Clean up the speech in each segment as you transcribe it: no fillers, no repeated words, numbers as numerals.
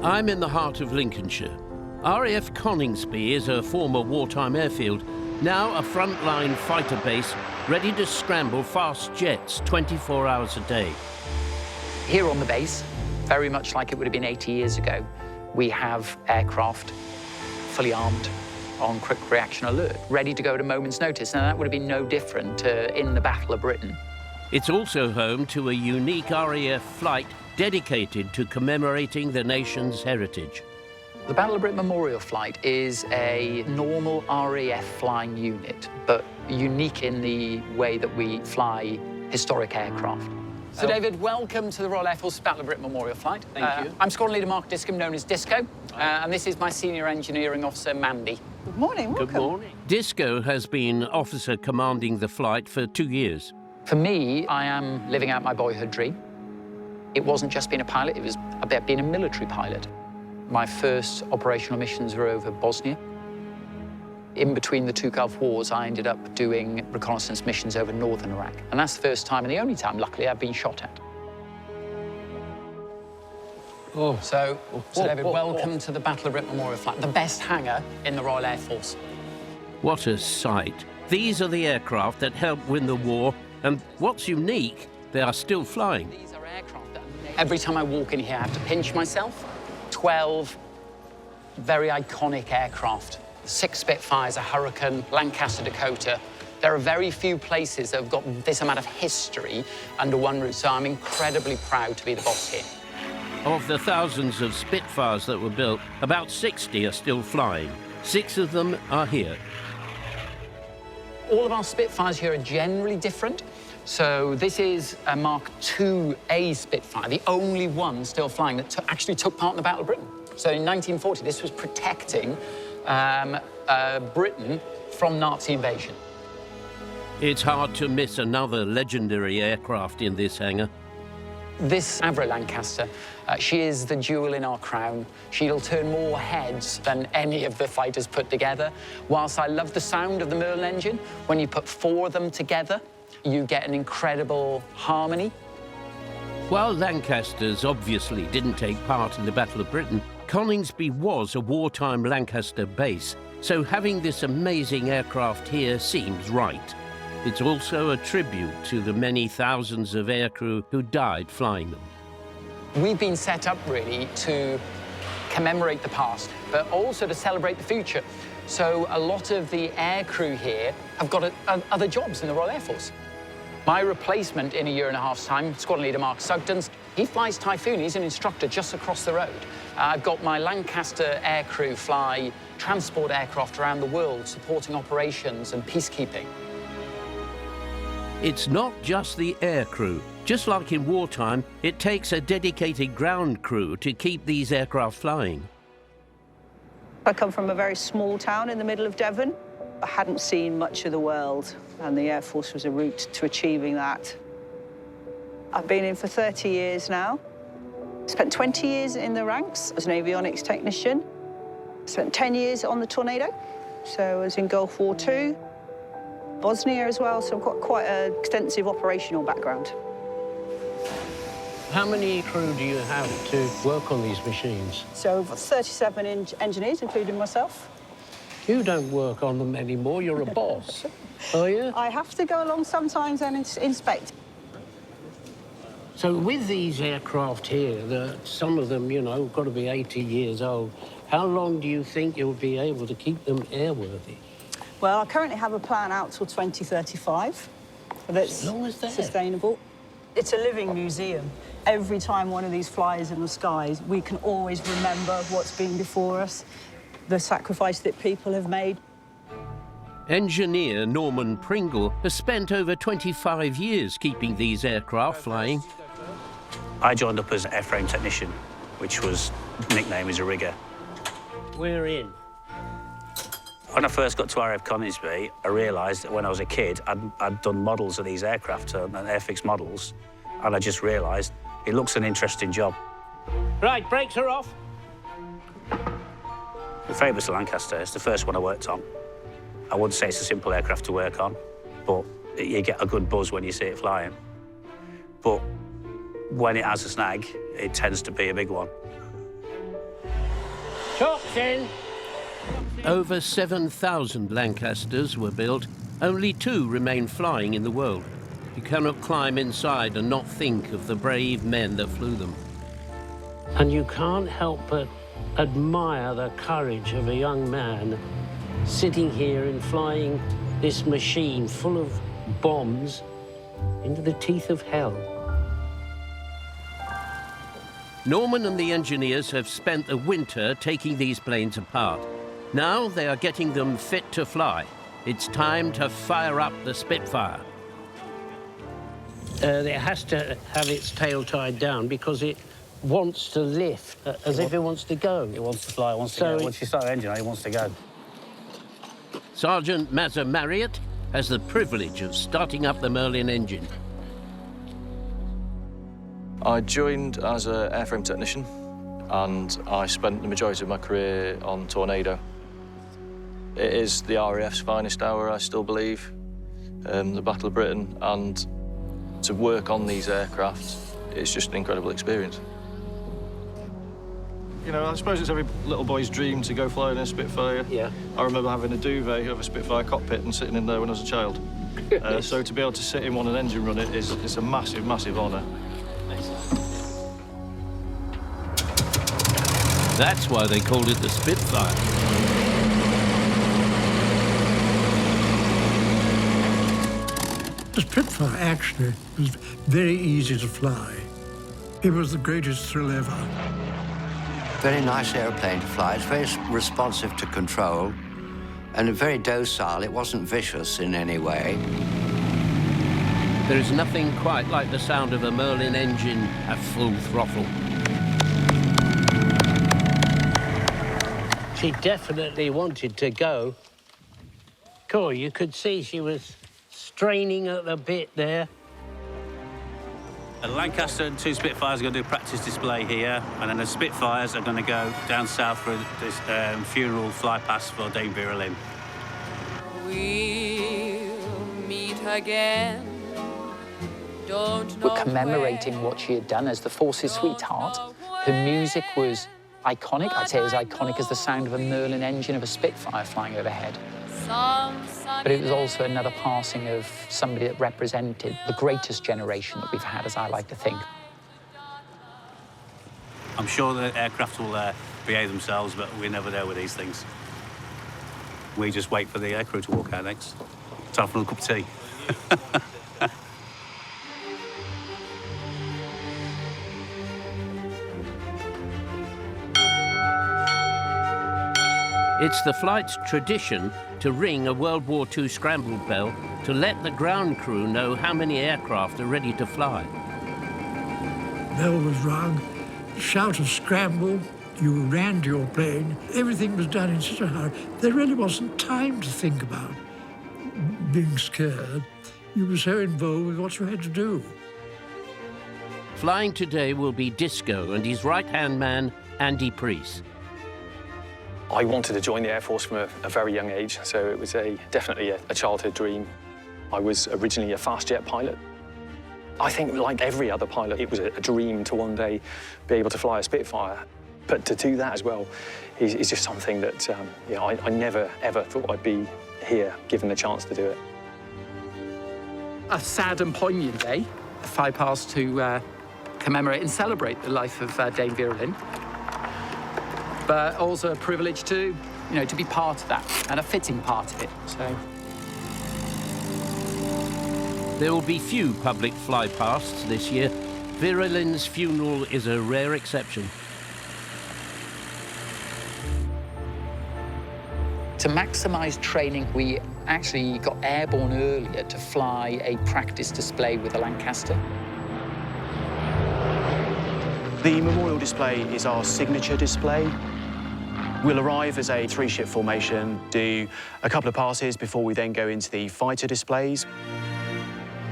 I'm in the heart of Lincolnshire. RAF Coningsby is a former wartime airfield, now a frontline fighter base ready to scramble fast jets 24 hours a day. Here on the base, very much like it would have been 80 years ago, we have aircraft fully armed on quick reaction alert, ready to go at a moment's notice. Now, that would have been no different in the Battle of Britain. It's also home to a unique RAF flight dedicated to commemorating the nation's heritage. The Battle of Britain Memorial Flight is a normal RAF flying unit, but unique in the way that we fly historic aircraft. So, David, welcome to the Royal Air Force Battle of Britain Memorial Flight. Thank you. I'm Squadron Leader Mark Discombe, known as Disco, and this is my Senior Engineering Officer, Mandy. Good morning, welcome. Good morning. Disco has been officer commanding the flight for 2 years. For me, I am living out my boyhood dream. It wasn't just being a pilot, it was about being a military pilot. My first operational missions were over Bosnia. In between the two Gulf Wars, I ended up doing reconnaissance missions over northern Iraq. And that's the first time and the only time, luckily, I've been shot at. So David, welcome to the Battle of Britain Memorial Flight, the best hangar in the Royal Air Force. What a sight. These are the aircraft that helped win the war, and what's unique, they are still flying. These are aircraft that every time I walk in here, I have to pinch myself. 12 very iconic aircraft. 6 Spitfires, a Hurricane, Lancaster, Dakota. There are very few places that have got this amount of history under one roof, so I'm incredibly proud to be the boss here. Of the thousands of Spitfires that were built, about 60 are still flying. 6 of them are here. All of our Spitfires here are generally different. So this is a Mark IIA Spitfire, the only one still flying that actually took part in the Battle of Britain. So in 1940, this was protecting Britain from Nazi invasion. It's hard to miss another legendary aircraft in this hangar. This Avro Lancaster, she is the jewel in our crown. She'll turn more heads than any of the fighters put together. Whilst I love the sound of the Merlin engine, when you put 4 of them together, you get an incredible harmony. While Lancasters obviously didn't take part in the Battle of Britain, Coningsby was a wartime Lancaster base, so having this amazing aircraft here seems right. It's also a tribute to the many thousands of aircrew who died flying them. We've been set up, really, to commemorate the past, but also to celebrate the future. So a lot of the aircrew here have got other jobs in the Royal Air Force. My replacement in a year and a half's time, Squadron Leader Mark Sugden, he flies Typhoon. He's an instructor just across the road. I've got my Lancaster aircrew fly transport aircraft around the world, supporting operations and peacekeeping. It's not just the aircrew. Just like in wartime, it takes a dedicated ground crew to keep these aircraft flying. I come from a very small town in the middle of Devon. I hadn't seen much of the world, and the Air Force was a route to achieving that. I've been in for 30 years now. Spent 20 years in the ranks as an avionics technician. Spent 10 years on the Tornado, so I was in Gulf War II. Bosnia as well, so I've got quite an extensive operational background. How many crew do you have to work on these machines? So 37 engineers, including myself. You don't work on them anymore, you're a boss, are you? I have to go along sometimes and inspect. So with these aircraft here, some of them, you know, got to be 80 years old, how long do you think you'll be able to keep them airworthy? Well, I currently have a plan out till 2035 that's as long as that. Sustainable. It's a living museum. Every time one of these flies in the skies, we can always remember what's been before us, the sacrifice that people have made. Engineer Norman Pringle has spent over 25 years keeping these aircraft flying. I joined up as an airframe technician, which was nicknamed as a rigger. We're in. When I first got to RAF Coningsby, I realised that when I was a kid, I'd done models of these aircraft and airfix models, and I just realised it looks an interesting job. Right, brakes are off. My favourite's the Lancaster. It's the first one I worked on. I wouldn't say it's a simple aircraft to work on, but you get a good buzz when you see it flying. But when it has a snag, it tends to be a big one. Chops in! Over 7,000 Lancasters were built. Only 2 remain flying in the world. You cannot climb inside and not think of the brave men that flew them. And you can't help but admire the courage of a young man sitting here and flying this machine full of bombs into the teeth of hell. Norman and the engineers have spent the winter taking these planes apart. Now they are getting them fit to fly. It's time to fire up the Spitfire. It has to have its tail tied down because it wants to lift, as if it wants to go. It wants to fly, it wants to go. Once you start the engine, it wants to go. Sergeant Mazza Marriott has the privilege of starting up the Merlin engine. I joined as an airframe technician, and I spent the majority of my career on Tornado. It is the RAF's finest hour, I still believe, the Battle of Britain, and to work on these aircraft, it's just an incredible experience. You know, I suppose it's every little boy's dream to go flying in a Spitfire. Yeah. I remember having a duvet of a Spitfire cockpit and sitting in there when I was a child. So to be able to sit in one and engine run it is a massive, massive honour. That's why they called it the Spitfire. The Spitfire actually was very easy to fly. It was the greatest thrill ever. Very nice airplane to fly. It's very responsive to control and very docile. It wasn't vicious in any way. There is nothing quite like the sound of a Merlin engine at full throttle. She definitely wanted to go. Cool, you could see she was straining at the bit there. A Lancaster and 2 Spitfires are going to do a practice display here, and then the Spitfires are going to go down south for this funeral fly past for Dame Vera Lynn. We'll meet again. Don't know We're commemorating what she had done as the Force's sweetheart. Her music was iconic. I'd say as iconic as the sound of a Merlin engine of a Spitfire flying overhead. But it was also another passing of somebody that represented the greatest generation that we've had, as I like to think. I'm sure the aircraft will behave themselves, but we never know with these things. We just wait for the aircrew to walk out next. Time for a cup of tea. It's the flight's tradition to ring a World War II scramble bell to let the ground crew know how many aircraft are ready to fly. Bell was rung, shout of scramble, you ran to your plane. Everything was done in such a hurry. There really wasn't time to think about being scared. You were so involved with what you had to do. Flying today will be Disco and his right-hand man, Andy Priest. I wanted to join the Air Force from a very young age, so it was definitely a childhood dream. I was originally a fast jet pilot. I think, like every other pilot, it was a dream to one day be able to fly a Spitfire. But to do that as well is just something that I never, ever thought I'd be here, given the chance to do it. A sad and poignant day. A flypast to commemorate and celebrate the life of Dame Vera Lynn. But also a privilege to, to be part of that, and a fitting part of it, so. There will be few public flypasts this year. Vera Lynn's funeral is a rare exception. To maximise training, we actually got airborne earlier to fly a practice display with the Lancaster. The memorial display is our signature display. We'll arrive as a 3-ship formation, do a couple of passes before we then go into the fighter displays.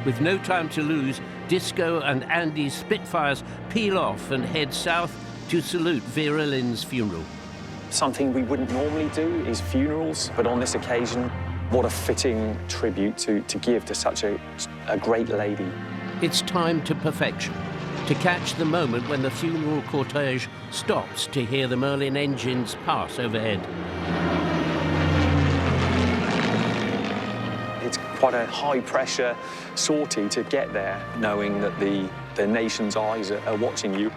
With no time to lose, Disco and Andy's Spitfires peel off and head south to salute Vera Lynn's funeral. Something we wouldn't normally do is funerals, but on this occasion, what a fitting tribute to give to such a great lady. It's time to perfection. to catch the moment when the funeral cortege stops to hear the Merlin engines pass overhead. It's quite a high-pressure sortie to get there, knowing that the nation's eyes are watching you.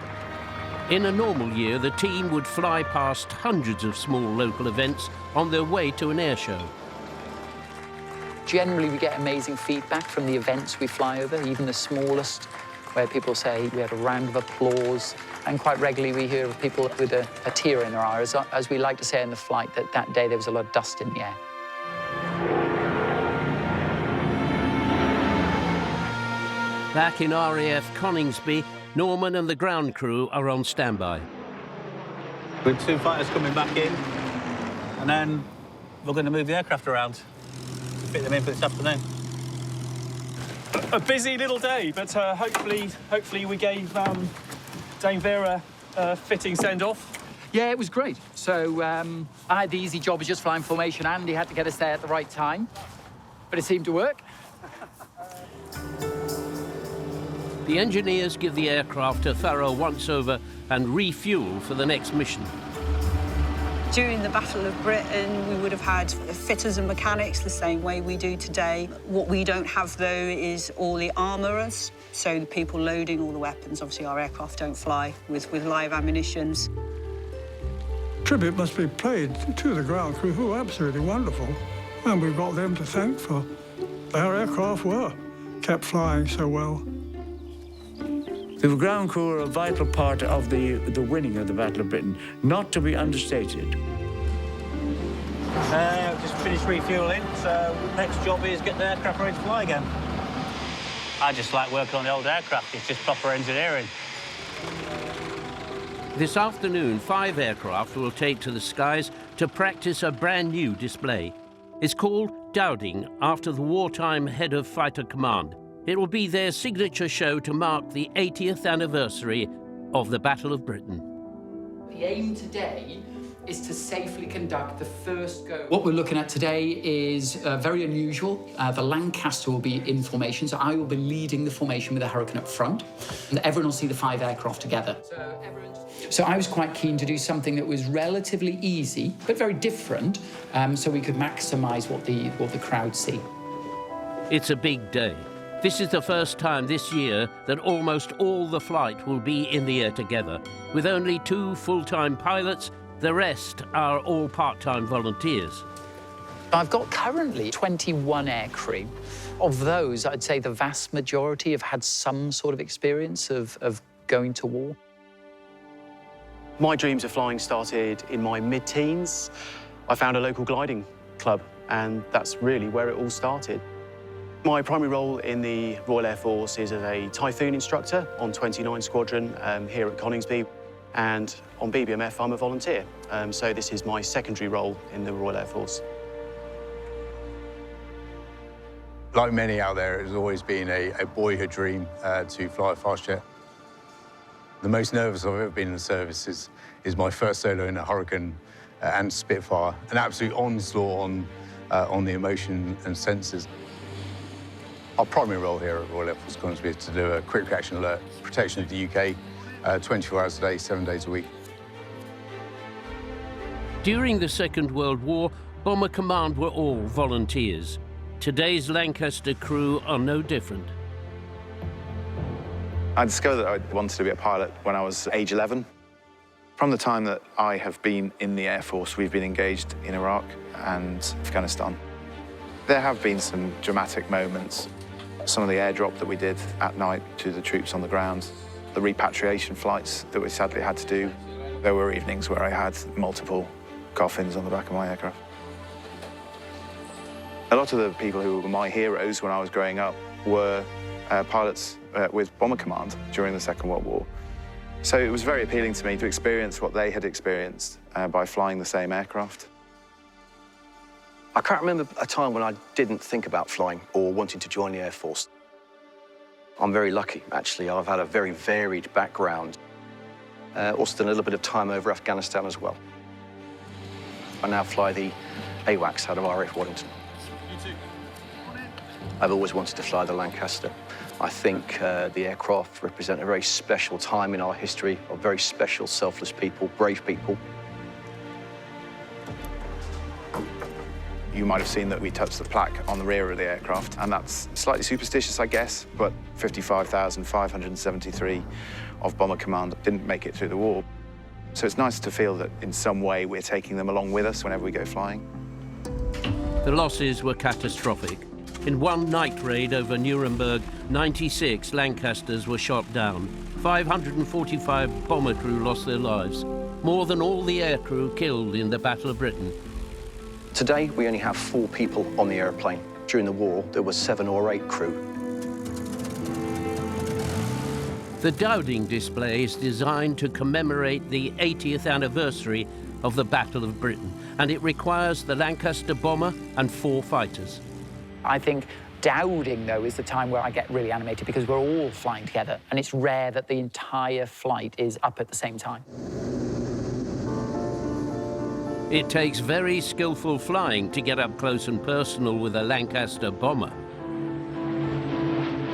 In a normal year, the team would fly past hundreds of small local events on their way to an air show. Generally, we get amazing feedback from the events we fly over, even the smallest, where people say we had a round of applause. And quite regularly, we hear of people with a tear in their eye, as we like to say in the flight, that day there was a lot of dust in the air. Back in RAF Coningsby, Norman and the ground crew are on standby. With 2 fighters coming back in, and then we're going to move the aircraft around, fit them in for this afternoon. A busy little day, but hopefully we gave Dame Vera a fitting send-off. Yeah, it was great. So I had the easy job of just flying formation. Andy had to get us there at the right time, but it seemed to work. The engineers give the aircraft a thorough once-over and refuel for the next mission. During the Battle of Britain, we would have had fitters and mechanics the same way we do today. What we don't have, though, is all the armourers, so the people loading all the weapons. Obviously, our aircraft don't fly with live ammunitions. Tribute must be paid to the ground crew, who are absolutely wonderful, and we've got them to thank for our aircraft kept flying so well. The ground crew are a vital part of the winning of the Battle of Britain, not to be understated. Just finished refuelling, so next job is get the aircraft ready to fly again. I just like working on the old aircraft, it's just proper engineering. This afternoon, 5 aircraft will take to the skies to practice a brand new display. It's called Dowding, after the wartime head of fighter command. It will be their signature show to mark the 80th anniversary of the Battle of Britain. The aim today is to safely conduct the first go. What we're looking at today is very unusual. The Lancaster will be in formation, so I will be leading the formation with the Hurricane up front, and everyone will see the 5 aircraft together. So I was quite keen to do something that was relatively easy, but very different, so we could maximise what the crowd see. It's a big day. This is the first time this year that almost all the flight will be in the air together. With only 2 full-time pilots, the rest are all part-time volunteers. I've got currently 21 aircrew. Of those, I'd say the vast majority have had some sort of experience of going to war. My dreams of flying started in my mid-teens. I found a local gliding club, and that's really where it all started. My primary role in the Royal Air Force is as a Typhoon instructor on 29 Squadron here at Coningsby, and on BBMF I'm a volunteer, so this is my secondary role in the Royal Air Force. Like many out there, it has always been a boyhood dream to fly a fast jet. The most nervous I've ever been in the service is my first solo in a Hurricane and Spitfire, an absolute onslaught on the emotion and senses. Our primary role here at Royal Air Force Coningsby is to do a quick reaction alert, protection of the UK, 24 hours a day, 7 days a week. During the Second World War, Bomber Command were all volunteers. Today's Lancaster crew are no different. I discovered that I wanted to be a pilot when I was age 11. From the time that I have been in the Air Force, we've been engaged in Iraq and Afghanistan. There have been some dramatic moments. Some of the airdrop that we did at night to the troops on the ground, the repatriation flights that we sadly had to do. There were evenings where I had multiple coffins on the back of my aircraft. A lot of the people who were my heroes when I was growing up were pilots with Bomber Command during the Second World War. So it was very appealing to me to experience what they had experienced by flying the same aircraft. I can't remember a time when I didn't think about flying or wanting to join the Air Force. I'm very lucky, actually. I've had a very varied background. Also done a little bit of time over Afghanistan as well. I now fly the AWACS out of RAF Waddington. I've always wanted to fly the Lancaster. I think the aircraft represent a very special time in our history of very special, selfless people, brave people. You might have seen that we touched the plaque on the rear of the aircraft, and that's slightly superstitious, I guess, but 55,573 of Bomber Command didn't make it through the war. So it's nice to feel that in some way we're taking them along with us whenever we go flying. The losses were catastrophic. In one night raid over Nuremberg, 96 Lancasters were shot down. 545 bomber crew lost their lives, more than all the aircrew killed in the Battle of Britain. Today, we only have 4 people on the airplane. During the war, there were 7 or 8 crew. The Dowding display is designed to commemorate the 80th anniversary of the Battle of Britain, and it requires the Lancaster bomber and 4 fighters. I think Dowding, though, is the time where I get really animated because we're all flying together, and it's rare that the entire flight is up at the same time. It takes very skillful flying to get up close and personal with a Lancaster bomber.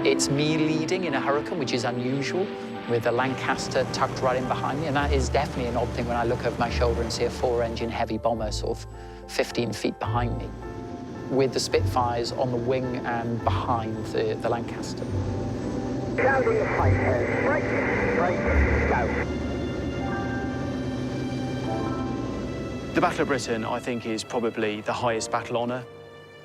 It's me leading in a Hurricane, which is unusual, with the Lancaster tucked right in behind me, and that is definitely an odd thing when I look over my shoulder and see a 4-engine heavy bomber sort of 15 feet behind me, with the Spitfires on the wing and behind the Lancaster. Dowding flight head, right, go. The Battle of Britain, I think, is probably the highest battle honour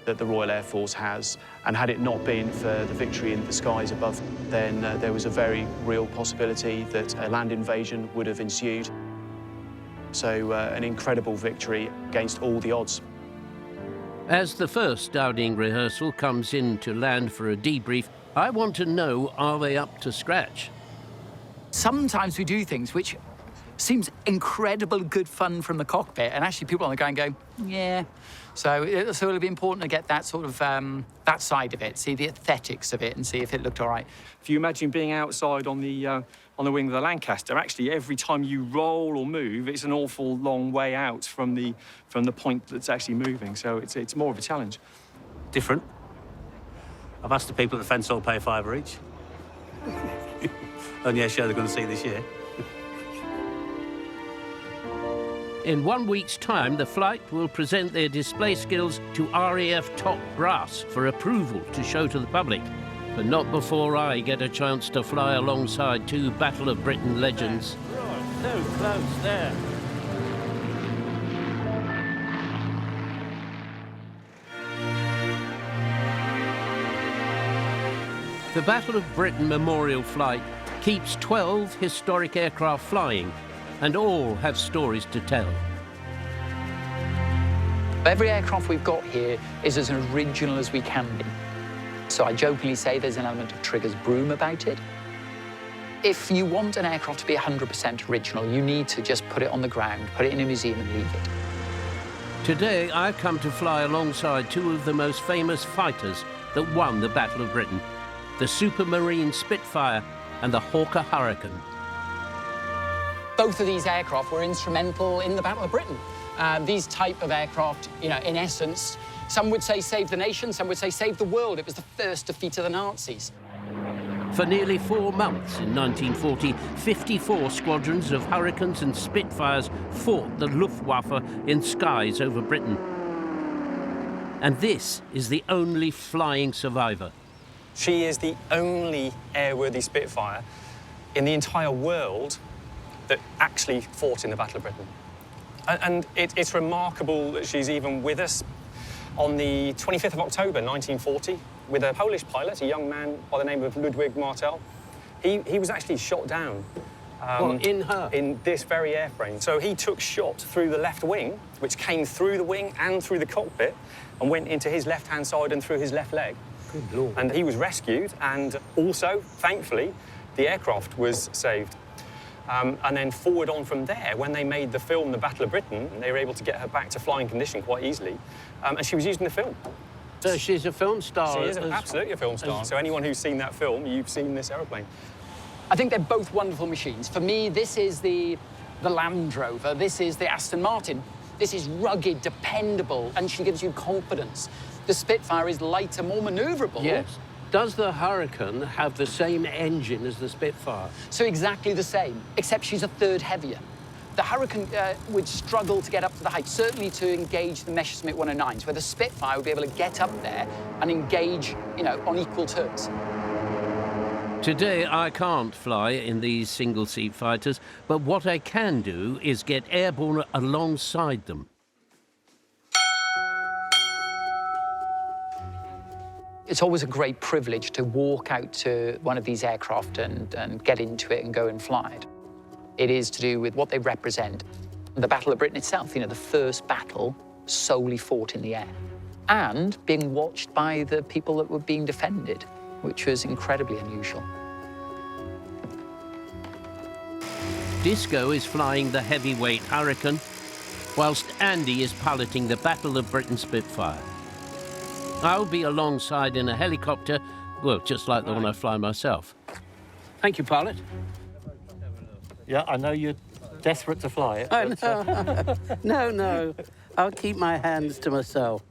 that the Royal Air Force has, and had it not been for the victory in the skies above, then there was a very real possibility that a land invasion would have ensued. So an incredible victory against all the odds. As the first Dowding rehearsal comes in to land for a debrief, I want to know, are they up to scratch? Sometimes we do things which seems incredible good fun from the cockpit, and actually people on the ground go, yeah. So it'll be important to get that sort of, that side of it, see the aesthetics of it and see if it looked all right. If you imagine being outside on the wing of the Lancaster, actually every time you roll or move, it's an awful long way out from the point that's actually moving. So it's more of a challenge. Different. I've asked the people at the fence all pay $5 each. Only a show they're going to see this year. In 1 week's time, the flight will present their display skills to RAF top brass for approval to show to the public. But not before I get a chance to fly alongside 2 Battle of Britain legends. Right, so close there. The Battle of Britain Memorial Flight keeps 12 historic aircraft flying, and all have stories to tell. Every aircraft we've got here is as original as we can be. So I jokingly say there's an element of Trigger's broom about it. If you want an aircraft to be 100% original, you need to just put it on the ground, put it in a museum and leave it. Today, I've come to fly alongside 2 of the most famous fighters that won the Battle of Britain, the Supermarine Spitfire and the Hawker Hurricane. Both of these aircraft were instrumental in the Battle of Britain. These type of aircraft, you know, in essence, some would say saved the nation, some would say saved the world. It was the first defeat of the Nazis. For nearly 4 months in 1940, 54 squadrons of Hurricanes and Spitfires fought the Luftwaffe in skies over Britain. And this is the only flying survivor. She is the only airworthy Spitfire in the entire world that actually fought in the Battle of Britain. And it's remarkable that she's even with us on the 25th of October, 1940, with a Polish pilot, a young man by the name of Ludwig Martel. He was actually shot down. In her? In this very airframe. So he took shot through the left wing, which came through the wing and through the cockpit, and went into his left-hand side and through his left leg. Good Lord. And he was rescued, and also, thankfully, the aircraft was saved. And then forward on from there, when they made the film The Battle of Britain, they were able to get her back to flying condition quite easily, and she was used in the film. So she's a film star? She is absolutely a film star. So anyone who's seen that film, you've seen this aeroplane. I think they're both wonderful machines. For me, this is the Land Rover, this is the Aston Martin. This is rugged, dependable, and she gives you confidence. The Spitfire is lighter, more manoeuvrable. Yes. Does the Hurricane have the same engine as the Spitfire? So exactly the same, except she's a third heavier. The Hurricane would struggle to get up to the height, certainly to engage the Messerschmitt 109s, where the Spitfire would be able to get up there and engage, you know, on equal terms. Today, I can't fly in these single-seat fighters, but what I can do is get airborne alongside them. It's always a great privilege to walk out to one of these aircraft and get into it and go and fly it. It is to do with what they represent. The Battle of Britain itself, you know, the first battle solely fought in the air, and being watched by the people that were being defended, which was incredibly unusual. Disco is flying the heavyweight Hurricane, whilst Andy is piloting the Battle of Britain Spitfire. I'll be alongside in a helicopter, well, just like the one I fly myself. Thank you, pilot. Yeah, I know you're desperate to fly it. Oh, no. No, no. I'll keep my hands to myself.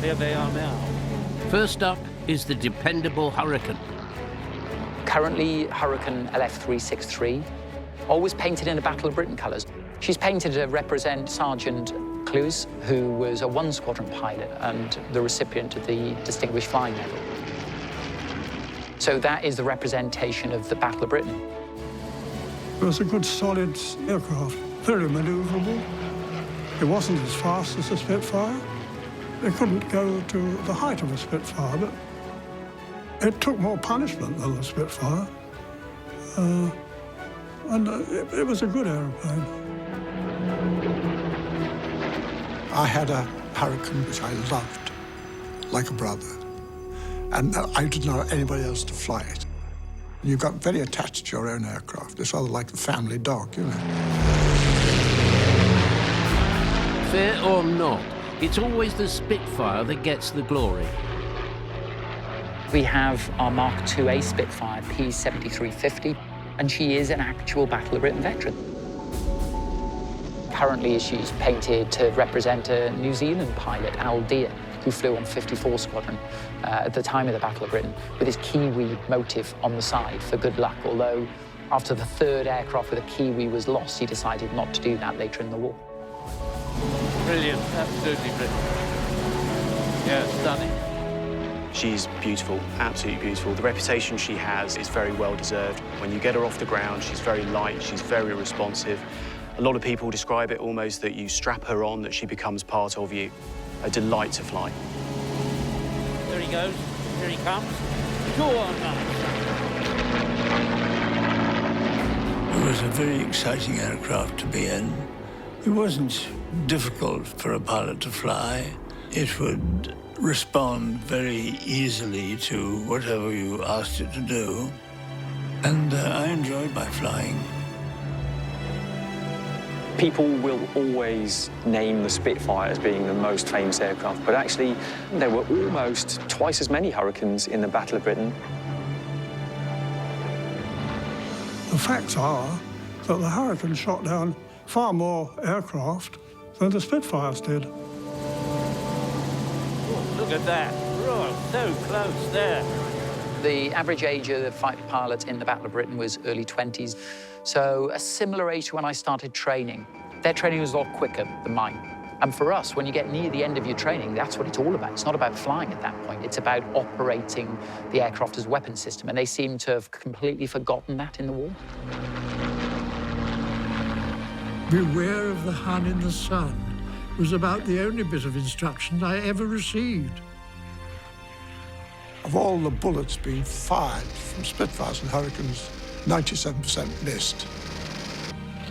There they are now. First up is the dependable Hurricane. Currently, Hurricane LF363, always painted in the Battle of Britain colours. She's painted to represent Sergeant Clues, who was a one-squadron pilot and the recipient of the Distinguished Flying Medal. So that is the representation of the Battle of Britain. It was a good, solid aircraft, very manoeuvrable. It wasn't as fast as the Spitfire. It couldn't go to the height of a Spitfire, but it took more punishment than the Spitfire. It was a good aeroplane. I had a Hurricane which I loved, like a brother. And I didn't know anybody else to fly it. You got very attached to your own aircraft. It's rather like the family dog, you know. Fair or not, it's always the Spitfire that gets the glory. We have our Mark IIA Spitfire P7350, and she is an actual Battle of Britain veteran. Currently, she's painted to represent a New Zealand pilot, Al Deer, who flew on 54 Squadron at the time of the Battle of Britain, with his Kiwi motif on the side for good luck, although after the third aircraft with a Kiwi was lost, he decided not to do that later in the war. Brilliant, absolutely brilliant. Yeah, stunning. She's beautiful, absolutely beautiful. The reputation she has is very well deserved. When you get her off the ground, she's very light, she's very responsive. A lot of people describe it almost that you strap her on, that she becomes part of you. A delight to fly. There he goes, here he comes. Go on, man. It was a very exciting aircraft to be in. It wasn't difficult for a pilot to fly. It would respond very easily to whatever you asked it to do. And I enjoyed my flying. People will always name the Spitfire as being the most famous aircraft, but actually there were almost twice as many Hurricanes in the Battle of Britain. The facts are that the Hurricane shot down far more aircraft than the Spitfires did. Oh, look at that. Oh, so close there. The average age of the fighter pilot in the Battle of Britain was early 20s, so a similar age to when I started training. Their training was a lot quicker than mine. And for us, when you get near the end of your training, that's what it's all about. It's not about flying at that point. It's about operating the aircraft as a weapon system, and they seem to have completely forgotten that in the war. Beware of the Hun in the sun was about the only bit of instruction I ever received. Of all the bullets being fired from Spitfires and Hurricanes, 97% missed.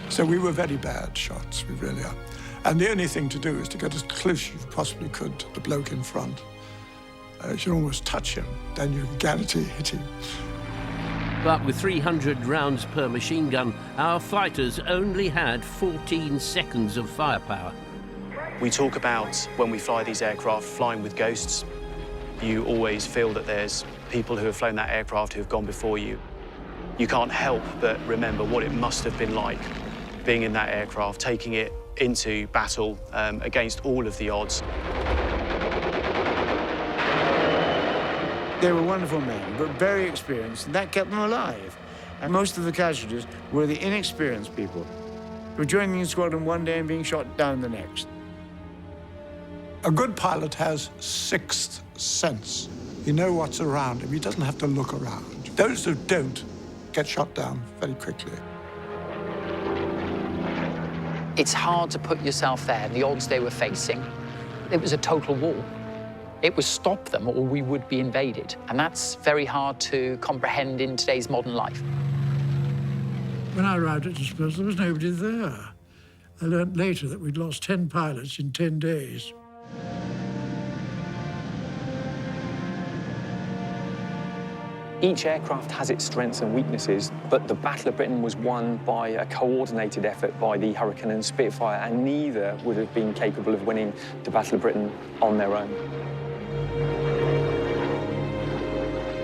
So we were very bad shots, we really are. And the only thing to do is to get as close as you possibly could to the bloke in front. You should almost touch him, then you can guarantee hitting. But with 300 rounds per machine gun, our fighters only had 14 seconds of firepower. We talk about, when we fly these aircraft, flying with ghosts. You always feel that there's people who have flown that aircraft who have gone before you. You can't help but remember what it must have been like being in that aircraft, taking it into battle against all of the odds. They were wonderful men, but very experienced, and that kept them alive. And most of the casualties were the inexperienced people who were joining the squadron one day and being shot down the next. A good pilot has sixth sense. You know what's around him. He doesn't have to look around. Those who don't get shot down very quickly. It's hard to put yourself there, the odds they were facing. It was a total war. It was stop them or we would be invaded. And that's very hard to comprehend in today's modern life. When I arrived at Dispersal, there was nobody there. I learnt later that we'd lost 10 pilots in 10 days. Each aircraft has its strengths and weaknesses, but the Battle of Britain was won by a coordinated effort by the Hurricane and Spitfire, and neither would have been capable of winning the Battle of Britain on their own.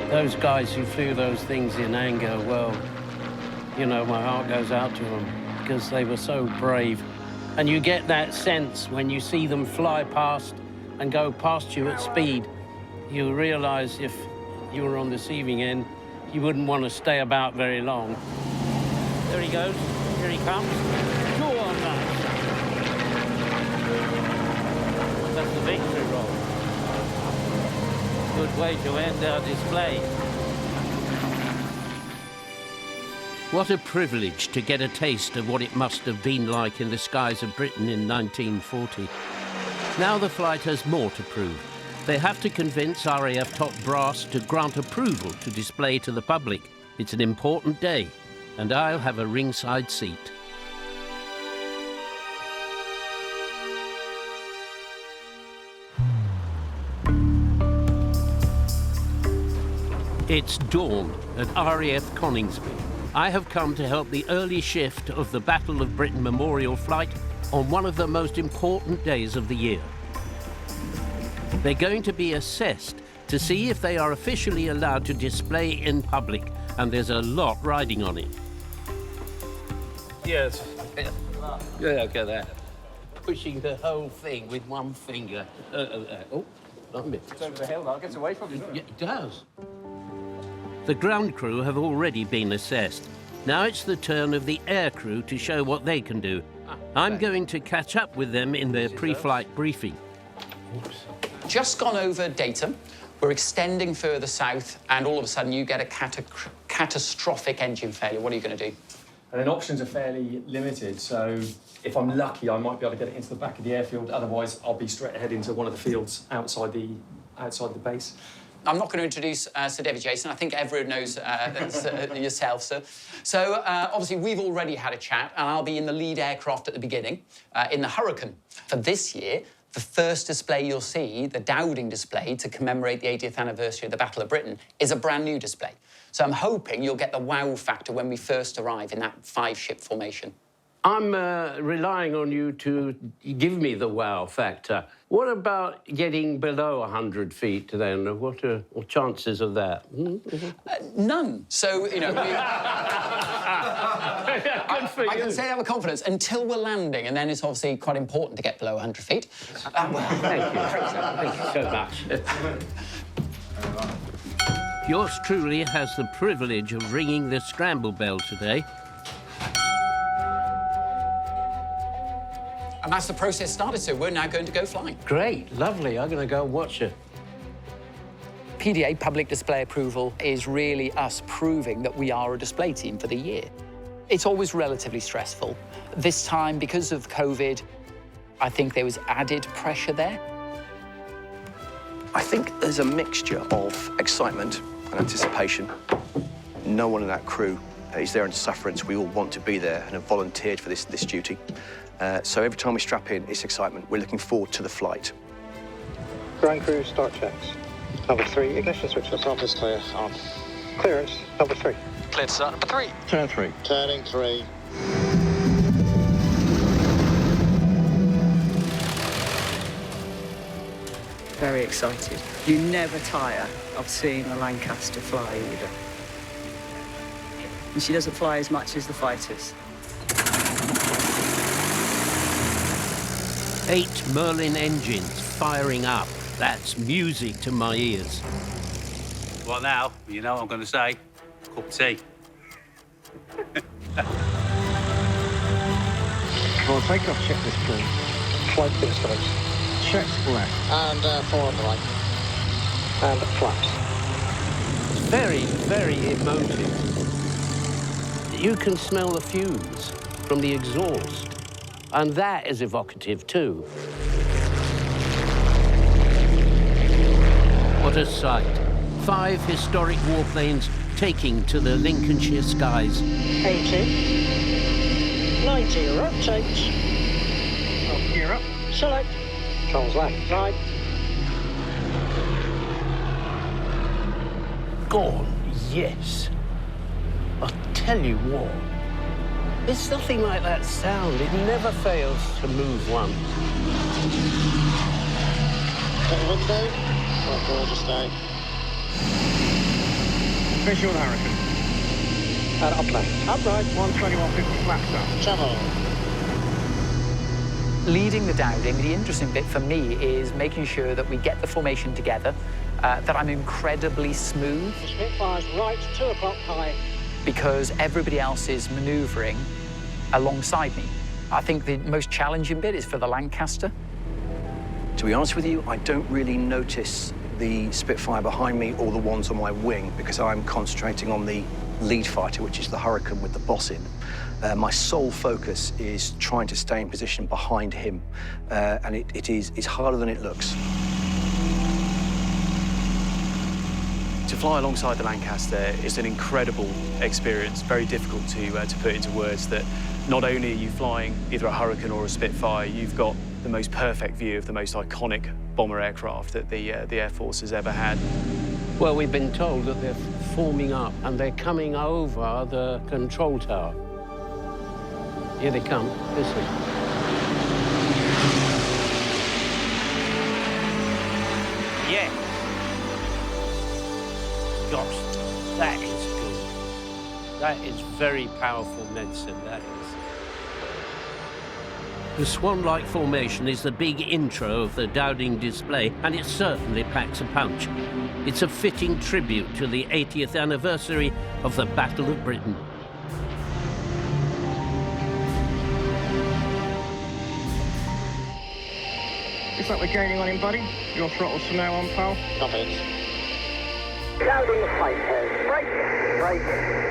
Those guys who flew those things in anger, well, you know, my heart goes out to them because they were so brave. And you get that sense when you see them fly past and go past you at speed. You realise if you were on the receiving end, you wouldn't want to stay about very long. There he goes. Here he comes. Go on, lads. That's the victory roll. Good way to end our display. What a privilege to get a taste of what it must have been like in the skies of Britain in 1940. Now the flight has more to prove. They have to convince RAF top brass to grant approval to display to the public. It's an important day, and I'll have a ringside seat. It's dawn at RAF Coningsby. I have come to help the early shift of the Battle of Britain Memorial Flight on one of the most important days of the year. They're going to be assessed to see if they are officially allowed to display in public, and there's a lot riding on it. Yes. Yeah, look at that. Pushing the whole thing with one finger. Oh, not a bit. It's over the hill now, it gets away from you. Yeah, it does. The ground crew have already been assessed. Now it's the turn of the aircrew to show what they can do. I'm going to catch up with them in their pre-flight briefing. Oops. Just gone over Datum. We're extending further south, and all of a sudden you get a catastrophic engine failure. What are you going to do? And then options are fairly limited, so if I'm lucky, I might be able to get it into the back of the airfield. Otherwise, I'll be straight ahead into one of the fields outside the base. I'm not going to introduce Sir David Jason. I think everyone knows yourself, sir. So, obviously, we've already had a chat, and I'll be in the lead aircraft at the beginning, in the Hurricane. For this year, the first display you'll see, the Dowding display, to commemorate the 80th anniversary of the Battle of Britain, is a brand new display. So I'm hoping you'll get the wow factor when we first arrive in that 5-ship formation. I'm relying on you to give me the wow factor. What about getting below 100 feet then? What are chances of that? None. So, you know, I can say that with confidence until we're landing, and then it's obviously quite important to get below 100 feet. Thank you so much. Yours truly has the privilege of ringing the scramble bell today. And that's the process started, so we're now going to go flying. Great, lovely. I'm going to go watch it. PDA, public display approval, is really us proving that we are a display team for the year. It's always relatively stressful. This time, because of COVID, I think there was added pressure there. I think there's a mixture of excitement and anticipation. No one in that crew is there in sufferance. We all want to be there and have volunteered for this duty. So every time we strap in, it's excitement. We're looking forward to the flight. Ground crew, start checks. Number 3, ignition switches. Office clear, on. Clearance, number 3. Cleared, start number 3. Turn 3. Turning 3. Very excited. You never tire of seeing a Lancaster fly either. And she doesn't fly as much as the fighters. 8 Merlin engines firing up. That's music to my ears. What now? You know what I'm going to say. Cup of tea. For takeoff, check this, please. Flight instruments. Checks left. And 4 on the right. And flaps. Very, very emotive. You can smell the fumes from the exhaust, and that is evocative too. What a sight. 5 historic warplanes taking to the Lincolnshire skies. 80. 90, rotate. Up, gear up. Select. Controls left, right. God, yes. I'll tell you what. There's nothing like that sound. It never fails to move one. Take the window. Right, gorgeous day. Visual Hurricane. And up left. Up right. 121.50 flaps up. Channel. Leading the Dowding, the interesting bit for me is making sure that we get the formation together, that I'm incredibly smooth. Spitfire's right, 2 o'clock high. Because everybody else is manoeuvring alongside me. I think the most challenging bit is for the Lancaster. To be honest with you, I don't really notice the Spitfire behind me or the ones on my wing because I'm concentrating on the lead fighter, which is the Hurricane with the boss in. My sole focus is trying to stay in position behind him, and it's harder than it looks. To fly alongside the Lancaster is an incredible experience, very difficult to put into words, that not only are you flying either a Hurricane or a Spitfire, you've got the most perfect view of the most iconic bomber aircraft that the Air Force has ever had. Well, we've been told that they're forming up and they're coming over the control tower. Here they come. Listen. Yeah. Gosh, that is good. That is very powerful medicine, that is. The swan-like formation is the big intro of the Dowding display, and it certainly packs a punch. It's a fitting tribute to the 80th anniversary of the Battle of Britain. Looks like we're gaining on him, buddy. Your throttles from now on, pal. Copy. Dowding fighters. Break, break,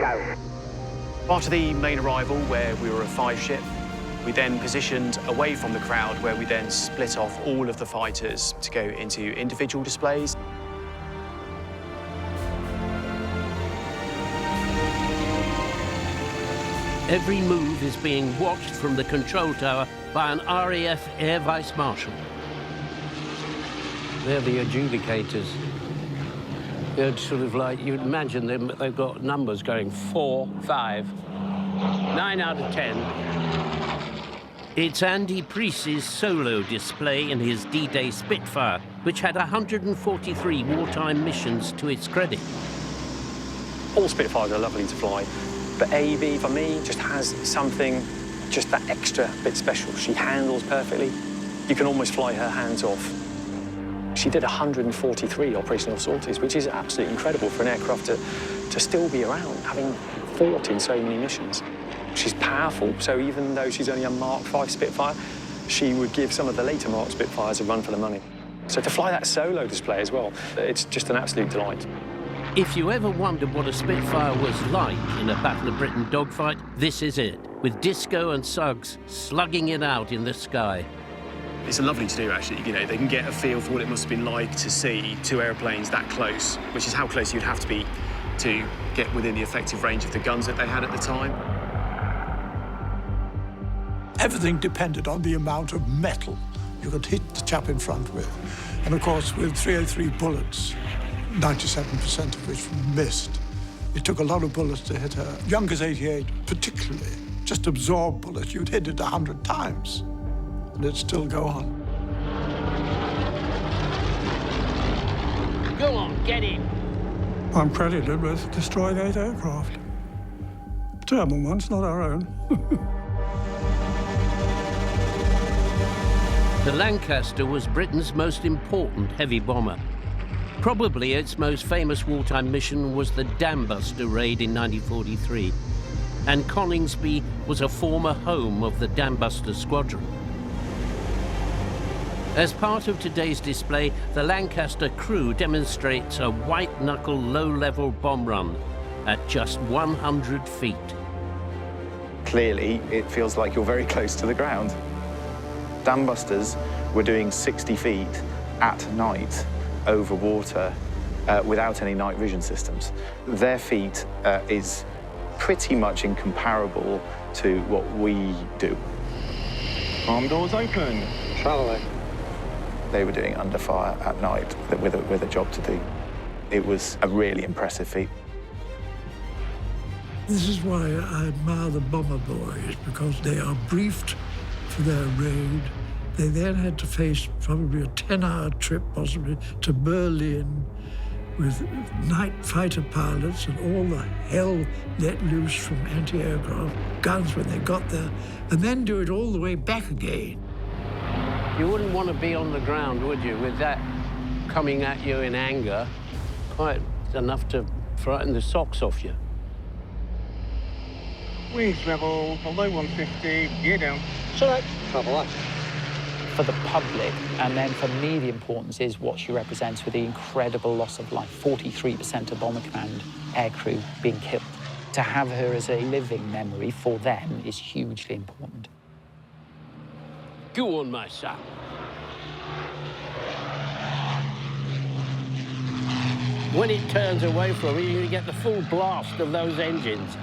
go. After the main arrival, where we were a 5-ship, we then positioned away from the crowd, where we then split off all of the fighters to go into individual displays. Every move is being watched from the control tower by an RAF Air Vice Marshal. They're the adjudicators. They're sort of like, you'd imagine them, they've got numbers going 4, 5, 9 out of 10. It's Andy Priest's solo display in his D-Day Spitfire, which had 143 wartime missions to its credit. All Spitfires are lovely to fly, but AB, for me, just has something, just that extra bit special. She handles perfectly. You can almost fly her hands off. She did 143 operational sorties, which is absolutely incredible for an aircraft to still be around, having fought in so many missions. She's powerful, so even though she's only a Mark V Spitfire, she would give some of the later Mark Spitfires a run for the money. So to fly that solo display as well, it's just an absolute delight. If you ever wondered what a Spitfire was like in a Battle of Britain dogfight, this is it, with Disco and Suggs slugging it out in the sky. It's lovely to do, actually. You know, they can get a feel for what it must have been like to see 2 airplanes that close, which is how close you'd have to be to get within the effective range of the guns that they had at the time. Everything depended on the amount of metal you could hit the chap in front with. And of course, with 303 bullets, 97% of which missed, it took a lot of bullets to hit her. Younker's 88, particularly, just absorbed bullets. You'd hit it 100 times, and it'd still go on. Go on, get him. I'm credited with destroying 8 aircraft. German ones, not our own. The Lancaster was Britain's most important heavy bomber. Probably its most famous wartime mission was the Dambuster raid in 1943, and Coningsby was a former home of the Dambuster Squadron. As part of today's display, the Lancaster crew demonstrates a white-knuckle, low-level bomb run at just 100 feet. Clearly, it feels like you're very close to the ground. Dambusters were doing 60 feet at night over water without any night vision systems. Their feat is pretty much incomparable to what we do. Arm doors open. Travelling. They were doing under fire at night with a job to do. It was a really impressive feat. This is why I admire the bomber boys, because they are briefed for their raid. They then had to face probably a 10-hour trip, possibly, to Berlin with night fighter pilots and all the hell let loose from anti-aircraft guns when they got there, and then do it all the way back again. You wouldn't want to be on the ground, would you, with that coming at you in anger? Quite enough to frighten the socks off you. Wings level, below 150, gear down. Select, travel left. For the public, and then for me, the importance is what she represents with the incredible loss of life. 43% of Bomber Command aircrew being killed. To have her as a living memory for them is hugely important. Go on, my son. When it turns away from you, you get the full blast of those engines.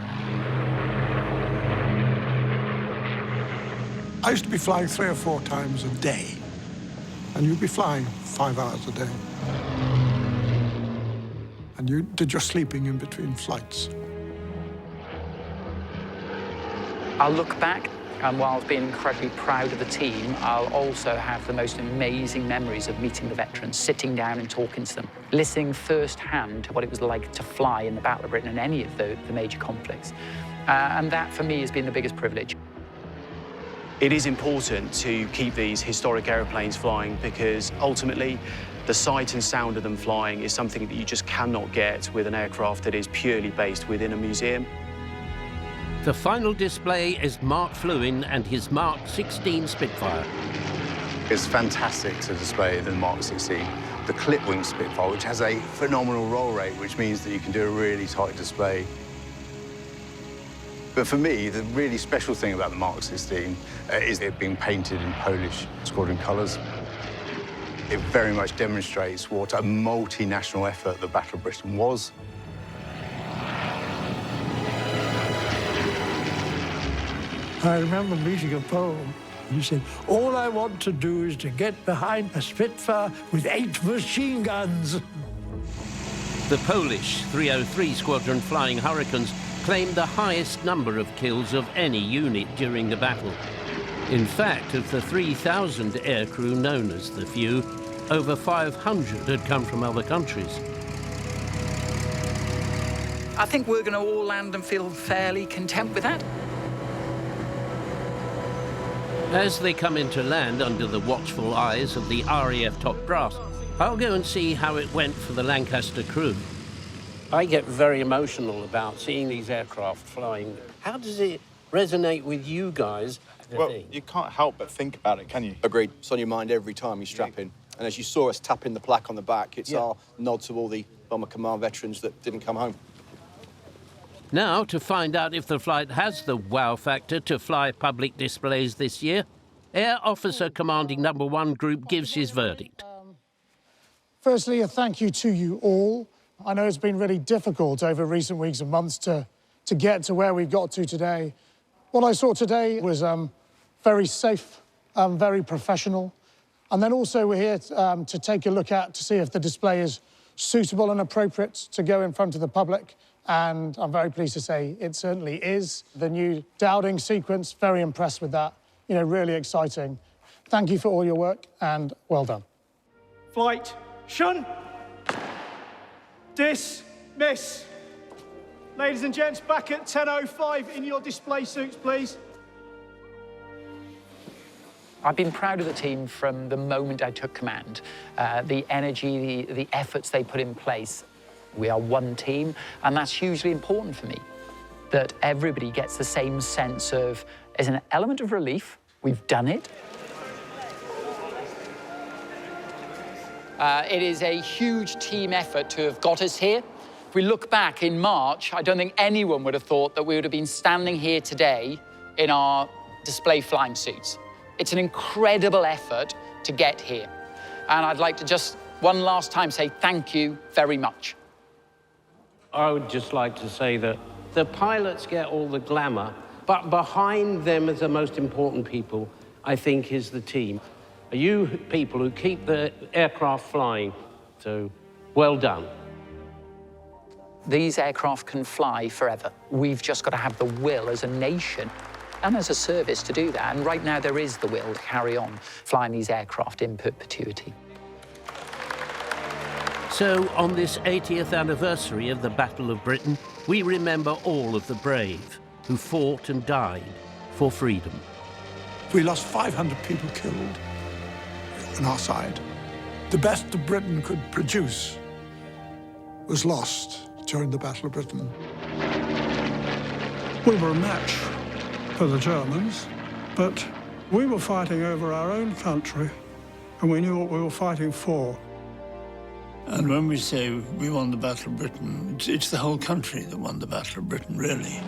I used to be flying 3 or 4 times a day, and you'd be flying 5 hours a day. And you did your sleeping in between flights. I'll look back, and while being incredibly proud of the team, I'll also have the most amazing memories of meeting the veterans, sitting down and talking to them, listening firsthand to what it was like to fly in the Battle of Britain and any of the major conflicts. And that, for me, has been the biggest privilege. It is important to keep these historic aeroplanes flying because ultimately the sight and sound of them flying is something that you just cannot get with an aircraft that is purely based within a museum. The final display is Mark Fluin and his Mark 16 Spitfire. It's fantastic to display the Mark 16, the clip-wing Spitfire, which has a phenomenal roll rate, which means that you can do a really tight display. But for me, the really special thing about the Mark 16 is it being painted in Polish squadron colours. It very much demonstrates what a multinational effort the Battle of Britain was. I remember reading a poem. You said, all I want to do is to get behind a Spitfire with 8 machine guns. The Polish 303 Squadron Flying Hurricanes claimed the highest number of kills of any unit during the battle. In fact, of the 3,000 aircrew known as TheFew, over 500 had come from other countries. I think we're going to all land and feel fairly content with that. As they come into land under the watchful eyes of the RAF top brass, I'll go and see how it went for the Lancaster crew. I get very emotional about seeing these aircraft flying. How does it resonate with you guys? Well, you can't help but think about it, can you? Agreed. It's on your mind every time you strap in. And as you saw us tapping the plaque on the back, it's our nod to all the Bomber Command veterans that didn't come home. Now, to find out if the flight has the wow factor to fly public displays this year, Air Officer Commanding No. 1 Group gives his verdict. Firstly, a thank you to you all. I know it's been really difficult over recent weeks and months to get to where we've got to today. What I saw today was very safe, very professional. And then also we're here to take a look at to see if the display is suitable and appropriate to go in front of the public. And I'm very pleased to say it certainly is. The new Dowding sequence, very impressed with that. You know, really exciting. Thank you for all your work and well done. Flight, shun. Dismiss. Ladies and gents, back at 10:05 in your display suits, please. I've been proud of the team from the moment I took command. The energy, the efforts they put in place. We are one team, and that's hugely important for me, that everybody gets the same sense of, as an element of relief, we've done it. It is a huge team effort to have got us here. If we look back in March, I don't think anyone would have thought that we would have been standing here today in our display flying suits. It's an incredible effort to get here. And I'd like to just one last time say thank you very much. I would just like to say that the pilots get all the glamour, but behind them as the most important people, I think, is the team. You people who keep the aircraft flying, so well done. These aircraft can fly forever. We've just got to have the will as a nation and as a service to do that. And right now there is the will to carry on flying these aircraft in perpetuity. So on this 80th anniversary of the Battle of Britain, we remember all of the brave who fought and died for freedom. We lost 500 people killed on our side. The best that Britain could produce was lost during the Battle of Britain. We were a match for the Germans, but we were fighting over our own country, and we knew what we were fighting for. And when we say we won the Battle of Britain, it's the whole country that won the Battle of Britain, really.